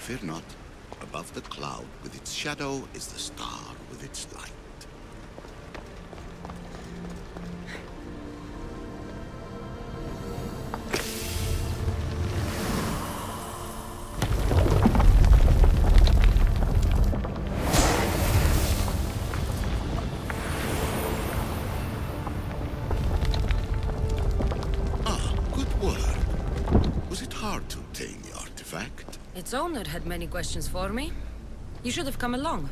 Fear not. Above the cloud with its shadow is the star with its light. Its owner had many questions for me. You should have come along.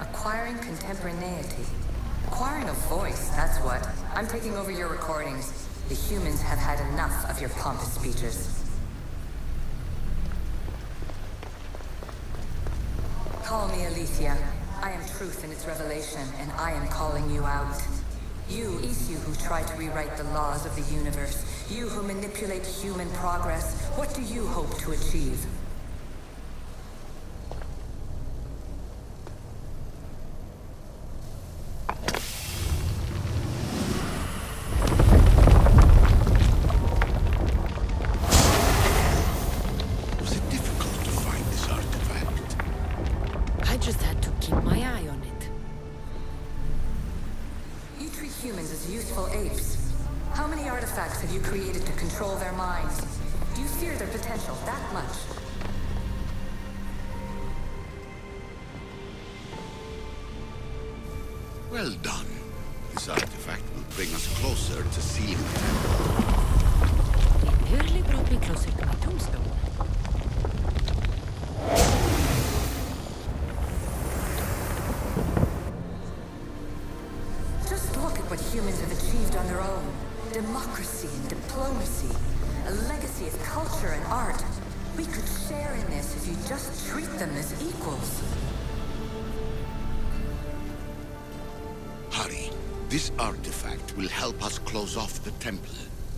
Acquiring contemporaneity. Acquiring a voice, that's what. I'm taking over your recordings. The humans have had enough of your pompous speeches. Call me Alicia. I am truth in its revelation, and I am calling you out. You, Isu, who try to rewrite the laws of the universe. You who manipulate human progress. What do you hope to achieve? Was it difficult to find this artifact? I just had to keep my eye on it. You treat humans as useful apes. How many artifacts have you created to control their minds? Do you fear their potential that much? Well done. This artifact will bring us closer to sealing the temple. It nearly brought me closer to my tombstone. Just look at what humans have achieved on their own. Democracy and diplomacy. A legacy of culture and art. We could share in this if you just treat them as equals. Hurry. This artifact will help us close off the temple.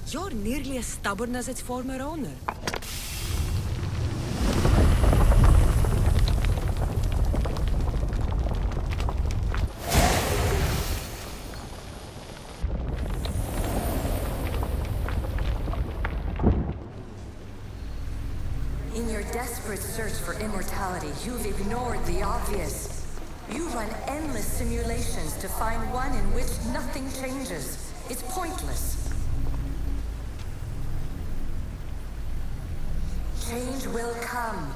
You're nearly as stubborn as its former owner. In your desperate search for immortality, you've ignored the obvious. You run endless simulations to find one in which nothing changes. It's pointless. Change will come.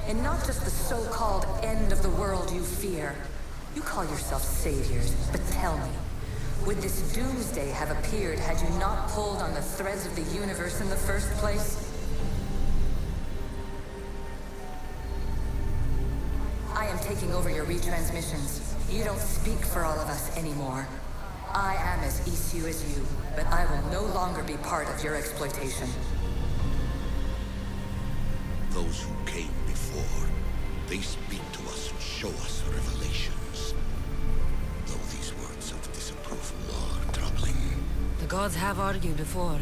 And not just the so-called end of the world you fear. You call yourself saviors, but tell me, would this doomsday have appeared had you not pulled on the threads of the universe in the first place? I am taking over your retransmissions. You don't speak for all of us anymore. I am as Isu as you, but I will no longer be part of your exploitation. Those who came before, they speak to us and show us revelations. Though these words of disapproval are troubling. The gods have argued before.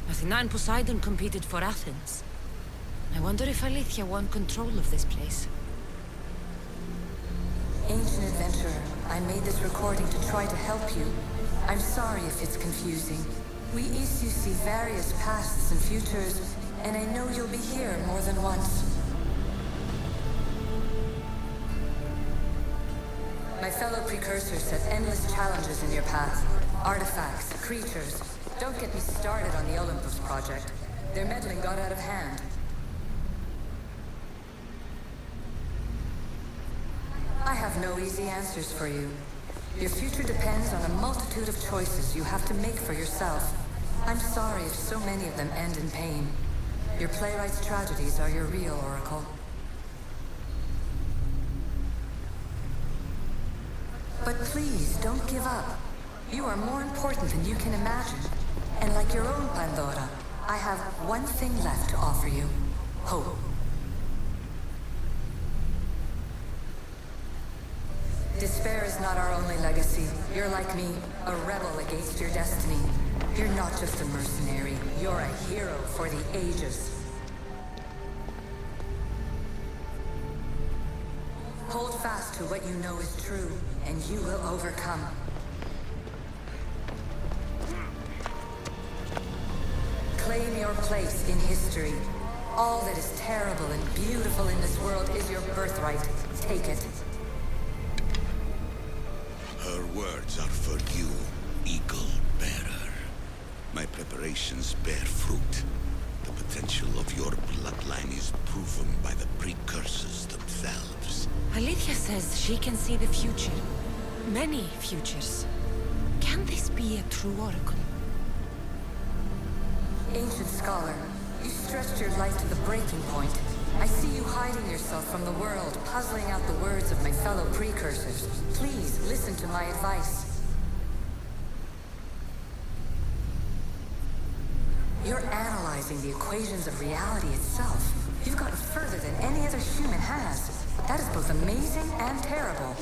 Athena and Poseidon competed for Athens. I wonder if Aletheia won control of this place. Ancient adventurer, I made this recording to try to help you. I'm sorry if it's confusing. We Isu see various pasts and futures, and I know you'll be here more than once. My fellow precursors set endless challenges in your path. Artifacts, creatures. Don't get me started on the Olympus project. Their meddling got out of hand. I have no easy answers for you. Your future depends on a multitude of choices you have to make for yourself. I'm sorry if so many of them end in pain. Your playwright's tragedies are your real oracle. But please, don't give up. You are more important than you can imagine. And like your own Pandora, I have one thing left to offer you. Hope. Despair is not our only legacy. You're like me, a rebel against your destiny. You're not just a mercenary, you're a hero for the ages. Hold fast to what you know is true, and you will overcome. Claim your place in history. All that is terrible and beautiful in this world is your birthright. Take it. Her words are for you, Eagle Bearer. My preparations bear fruit. The potential of your bloodline is proven by the precursors themselves. Alethea says she can see the future. Many futures. Can this be a true oracle? Ancient scholar, you stretched your life to the breaking point. I see you hiding yourself from the world, puzzling out the words of my fellow precursors. Please, listen to my advice. You're analyzing the equations of reality itself. You've gotten further than any other human has. That is both amazing and terrible.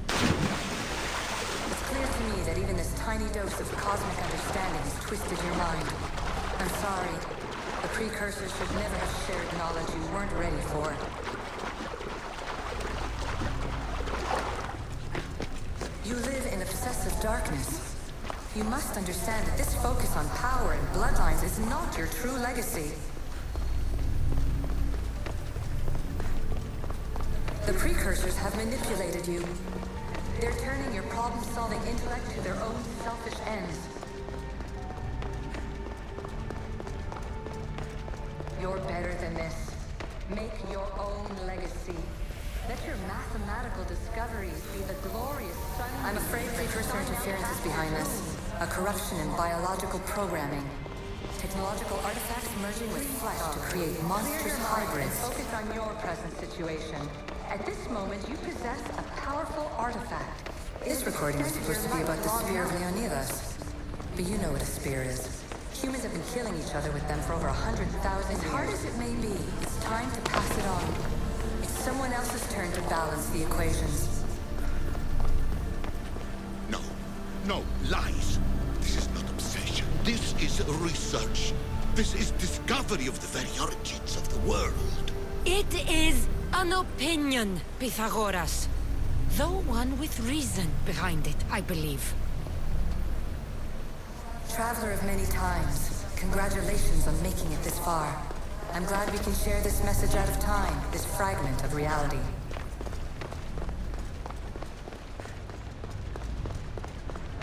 It's clear to me that even this tiny dose of cosmic understanding has twisted your mind. I'm sorry. The precursors should never have shared knowledge you weren't ready for. You live in obsessive darkness. You must understand that this focus on power and bloodlines is not your true legacy. The precursors have manipulated you. They're turning your problem-solving intellect to their own selfish ends. You're better than this. Make your own legacy. Let your mathematical discoveries be the glorious sun. I'm afraid precursor interference is behind this. A corruption in biological programming. Technological artifacts merging with flesh to create monstrous hybrids. Focus on your present situation. At this moment, you possess a powerful artifact. This recording is supposed to be about the spear of Leonidas. But you know what a spear is. Humans have been killing each other with them for over 100,000 years. As hard as it may be, it's time to pass it on. It's someone else's turn to balance the equations. No, no, lies. This is not obsession. This is research. This is discovery of the very origins of the world. It is an opinion, Pythagoras. Though one with reason behind it, I believe. Traveler of many times, congratulations on making it this far. I'm glad we can share this message out of time, this fragment of reality.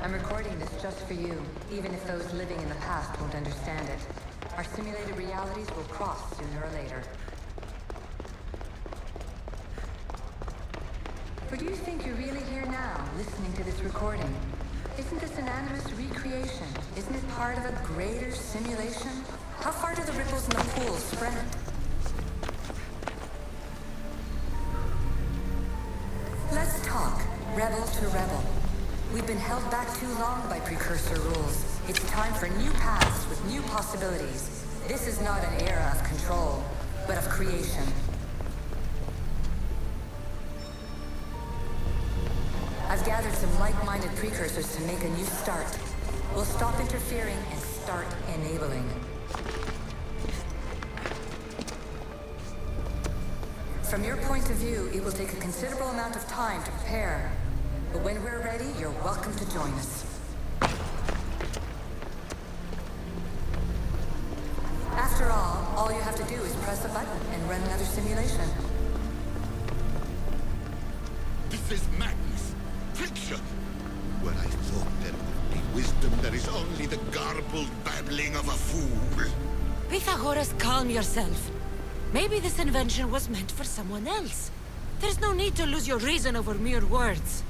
I'm recording this just for you, even if those living in the past won't understand it. Our simulated realities will cross sooner or later. Or do you think you're really here now, listening to this recording? Isn't this an animist recreation? Isn't it part of a greater simulation? How far do the ripples in the pool spread? Let's talk, rebel to rebel. We've been held back too long by precursor rules. It's time for new paths with new possibilities. This is not an era of control, but of creation. I've gathered some like-minded precursors to make a new start. We'll stop interfering and start enabling. From your point of view, it will take a considerable amount of time to prepare. But when we're ready, you're welcome to join us. After all you have to do is press a button and run another simulation. This is madness. Fiction. Where I thought there would be wisdom, there is only the garbled babbling of a fool. Pythagoras, calm yourself. Maybe this invention was meant for someone else. There's no need to lose your reason over mere words.